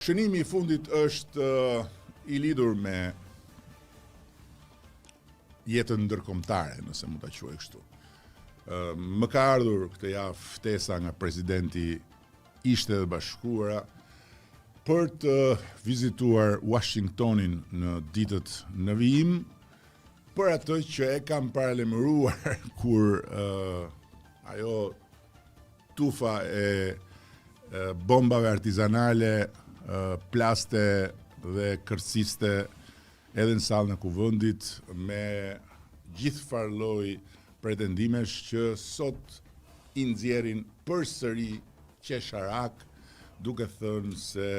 Shënimi i fundit është I lidhur me jetën ndërkombëtare, nëse mund ta quaj kështu. Më ka ardhur këtë javë ftesa nga presidenti I Shtetet e Bashkuara për të vizituar Washingtonin në ditët në vijim, për atë që e kam paralajmëruar kur ajo tufa e bombave artizanale plaste dhe kërciste edhe në sallën e kuvendit me gjithë farë lloj pretendimesh që sot I nxjerrin përsëri qesharak, duke thënë se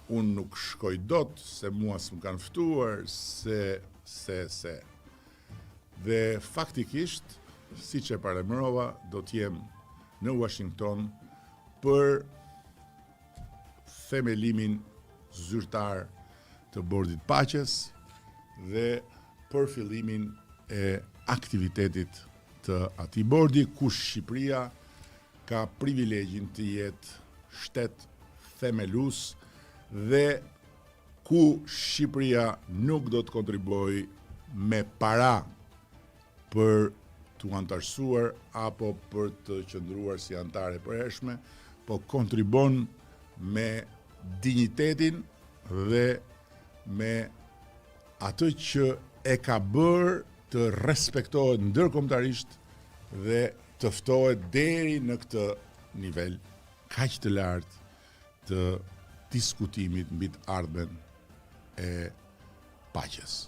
unë nuk shkoj dot, se mua s'm kanë ftuar, se. Dhe faktikisht, siç e paralajmërova, do të jem në Washington për themelimin zyrtar të Bordit Paqes dhe për fillimin e aktivitetit të atij bordi, ku Shqipëria ka privilegjin të jetë shtet themelues dhe ku Shqipëria nuk do të kontribuojë me para për të antarësuar apo për të qëndruar si antare e përhershme, po kontribon me dinjitetin dhe me atë që e ka bërë të respektohet ndërkombëtarisht dhe të ftohet deri në këtë nivel kaq të lartë të diskutimit mbi të ardhmen e paqes.